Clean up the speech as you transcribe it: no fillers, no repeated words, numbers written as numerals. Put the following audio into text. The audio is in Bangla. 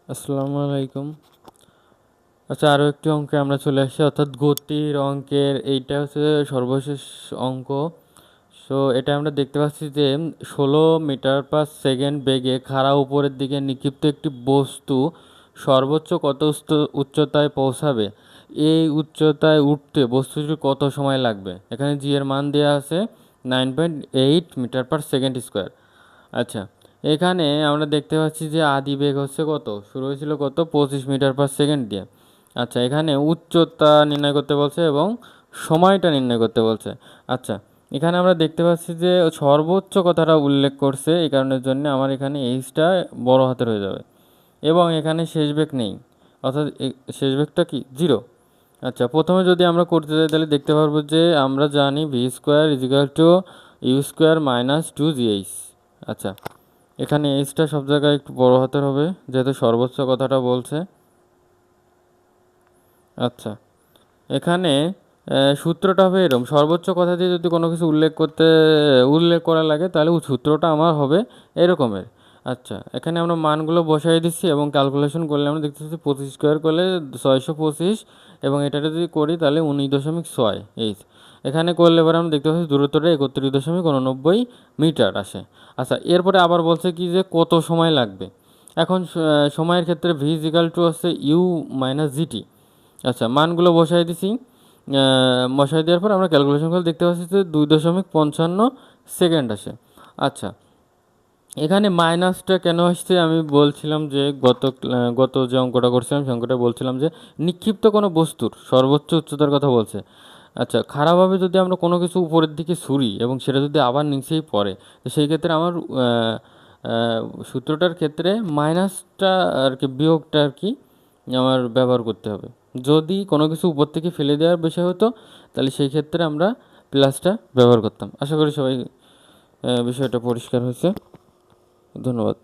আসসালামু আলাইকুম। আচ্ছা, আরও একটি অঙ্কে আমরা চলে আসছি, অর্থাৎ গতির অঙ্কের এইটা হচ্ছে সর্বশেষ অঙ্ক। সো এটা আমরা দেখতে পাচ্ছি যে 16 মিটার/সেকেন্ড বেগে খাড়া উপরের দিকে নিক্ষিপ্ত একটি বস্তু সর্বোচ্চ কত উচ্চতায় পৌঁছাবে, এই উচ্চতায় উঠতে বস্তুটির কত সময় লাগবে। এখানে জি এর মান দেওয়া আছে 9.8 মিটার/সেকেন্ড স্কোয়ার। আচ্ছা, এখানে আমরা দেখতে পাচ্ছি যে আদি বেগ হচ্ছে কত, শুরু হয়েছিল কত, 25 মিটার/সেকেন্ড দিয়ে। আচ্ছা, এখানে উচ্চতা নির্ণয় করতে বলছে এবং সময়টা নির্ণয় করতে বলছে। আচ্ছা, এখানে আমরা দেখতে পাচ্ছি যে সর্বোচ্চ কথাটা উল্লেখ করছে, এই কারণের জন্য আমার এখানে এইচটা বড় হাতের হয়ে যাবে এবং এখানে শেষ বেগ নেই, অর্থাৎ শেষ বেগটা কি, জিরো। আচ্ছা, প্রথমে যদি আমরা করতে যাই তাহলে দেখতে পারবো যে আমরা জানি v²= u² - 2gh। আচ্ছা, এখানে এইচটা সব জায়গায় একটু বড় হাতের হবে যেহেতু সর্বোচ্চ কথাটা বলছে। আচ্ছা, এখানে সূত্রটা হবে এরকম, সর্বোচ্চ কথা দিয়ে যদি কোনো কিছু উল্লেখ করা লাগে তাহলে সূত্রটা আমার হবে এরকমের। আচ্ছা, এখানে আমরা মানগুলো বসাই দিচ্ছি এবং ক্যালকুলেশন করলে আমরা দেখতেছি 25² করলে 625, এবং এটা যদি করি তাহলে 19.6 এইচ। এখানে করলে এবার আমরা দেখতে পাচ্ছি দূরত্বটা 31.89 মিটার আসে। আচ্ছা, এরপরে আবার বলছে কি যে কত সময় লাগবে। এখন সময়ের ক্ষেত্রে v= হচ্ছে u-gt। আচ্ছা, মানগুলো বসাই দিছি। বসাই দেওয়ার পর আমরা ক্যালকুলেশন করে দেখতে পাচ্ছি যে 2.55 সেকেন্ড আসে। আচ্ছা, এখানে মাইনাসটা কেন আসছে আমি বলছিলাম যে গত যে অঙ্কটা করছিলাম সে অঙ্কটা বলছিলাম যে নিক্ষিপ্ত কোনো বস্তুর সর্বোচ্চ উচ্চতার কথা বলছে। আচ্ছা, খারাপভাবে যদি আমরা কোনো কিছু উপরের দিকে ছুঁড়ি এবং সেটা যদি আবার নিচেই পড়ে, তো সেই ক্ষেত্রে আমার সূত্রটার ক্ষেত্রে মাইনাসটা আর কি, বিয়োগটা আর কি আমার ব্যবহার করতে হবে। যদি কোনো কিছু উপর থেকে ফেলে দেওয়ার বিষয় হতো তাহলে সেই ক্ষেত্রে আমরা প্লাসটা ব্যবহার করতাম। আশা করি সবাই বিষয়টা পরিষ্কার হয়েছে। ধন্যবাদ।